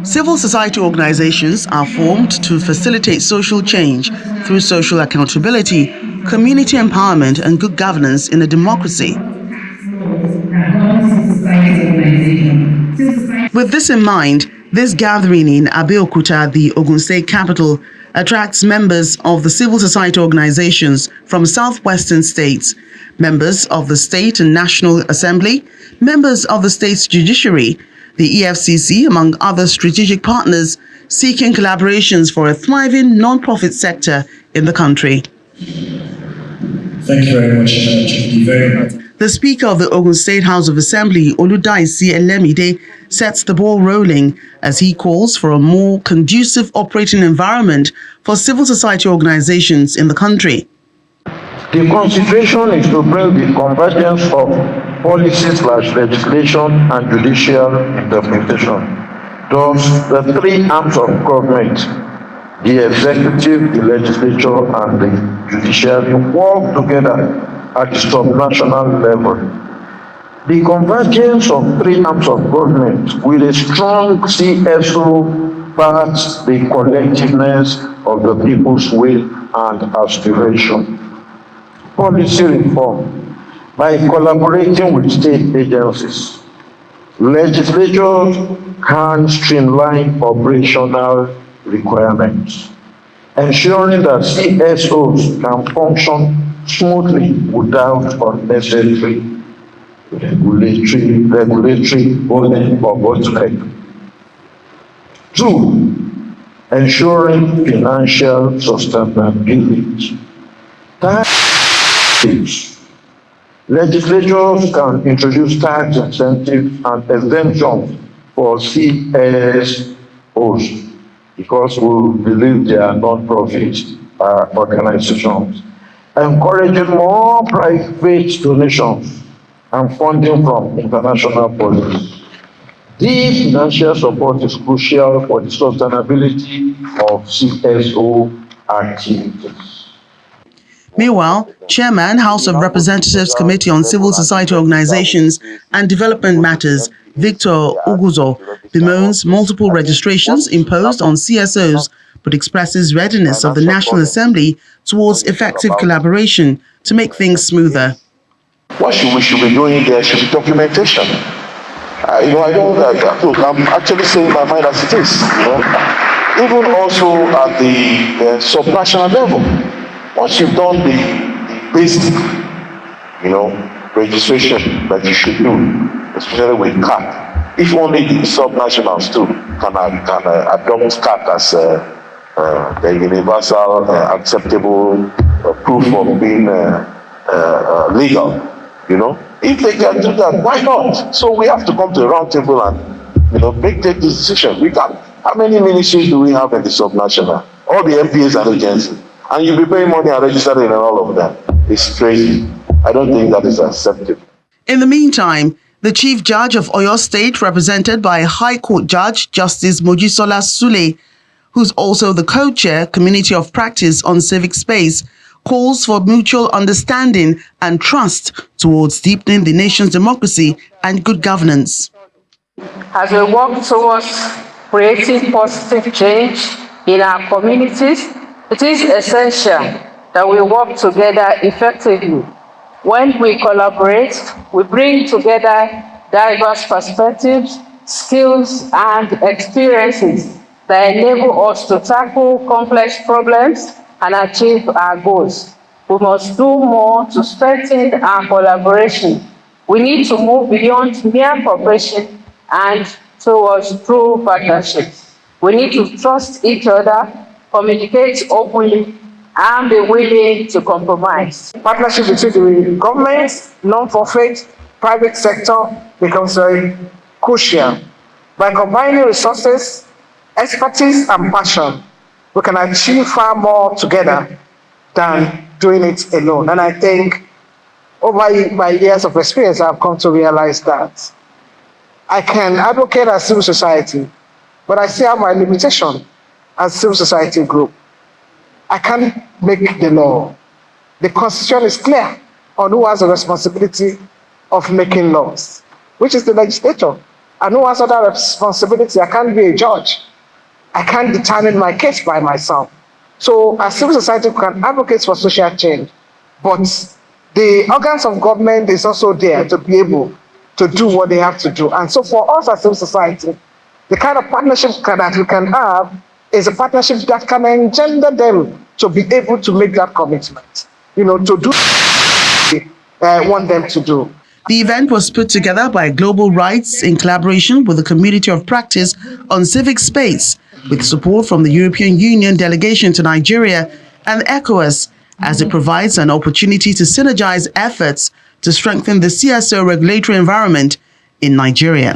Civil society organizations are formed to facilitate social change through social accountability, community empowerment, and good governance in a democracy. With this in mind, this gathering in Abeokuta, the Ogun State capital, attracts members of the civil society organizations from southwestern states, members of the State and National Assembly, members of the state's judiciary, the EFCC, among other strategic partners, seeking collaborations for a thriving non-profit sector in the country. Thank you very much. Thank you very much. The Speaker of the Ogun State House of Assembly, Oludaisi Elemide, sets the ball rolling as he calls for a more conducive operating environment for civil society organizations in the country. The consideration is to bring the convergence of policy/legislation and judicial interpretation. Thus, the three arms of government, the executive, the legislature, and the judiciary, work together at the subnational level. The convergence of three arms of government with a strong CSO backs the collectiveness of the people's will and aspiration. Policy reform. By collaborating with state agencies, legislatures can streamline operational requirements, ensuring that CSOs can function smoothly without unnecessary regulatory burden or bottleneck. 2, ensuring financial sustainability. Legislatures can introduce tax incentives and exemptions for CSOs because we believe they are non-profit organizations, encouraging more private donations and funding from international bodies. This financial support is crucial for the sustainability of CSO activities. Meanwhile, Chairman, House of Representatives Committee on Civil Society Organizations and Development Matters, Victor Uguzo, bemoans multiple registrations imposed on CSOs, but expresses readiness of the National Assembly towards effective collaboration to make things smoother. What we should be doing there should be documentation. I don't look, I'm actually saying my mind as it is. Even also at the subnational level. Once you've done the basic, registration that you should do, especially with CAT, if only the subnationals too can adopt CAT as the universal acceptable proof of being legal, if they can do that, why not? So we have to come to a round table and take this decision. How many ministries do we have in the subnational? All the MPs and agencies. And you'll be paying money and registering in all of them. It's crazy. I don't think that is acceptable. In the meantime, the Chief Judge of Oyo State, represented by High Court Judge Justice Mojisola Sule, who's also the co-chair, Community of Practice on Civic Space, calls for mutual understanding and trust towards deepening the nation's democracy and good governance. As we work towards creating positive change in our communities, it is essential that we work together effectively. When we collaborate, we bring together diverse perspectives, skills, and experiences that enable us to tackle complex problems and achieve our goals. We must do more to strengthen our collaboration. We need to move beyond mere cooperation and towards true partnerships. We need to trust each other, communicate openly, and be willing to compromise. Partnership between the government, non-profit, private sector becomes very crucial. By combining resources, expertise, and passion, we can achieve far more together than doing it alone. And I think over my years of experience, I've come to realize that I can advocate as civil society, but I still have my limitation as civil society group. I can't make the law. The Constitution is clear on who has the responsibility of making laws, which is the legislature. and who has other responsibility. I can't be a judge. I can't determine my case by myself. So as civil society, we can advocate for social change, but the organs of government is also there to be able to do what they have to do. And so for us as civil society, the kind of partnership that we can have is a partnership that can engender them to be able to make that commitment, to do what we want them to do. The event was put together by Global Rights in collaboration with the Community of Practice on Civic Space, with support from the European Union delegation to Nigeria and ECOWAS, as it provides an opportunity to synergize efforts to strengthen the CSO regulatory environment in Nigeria.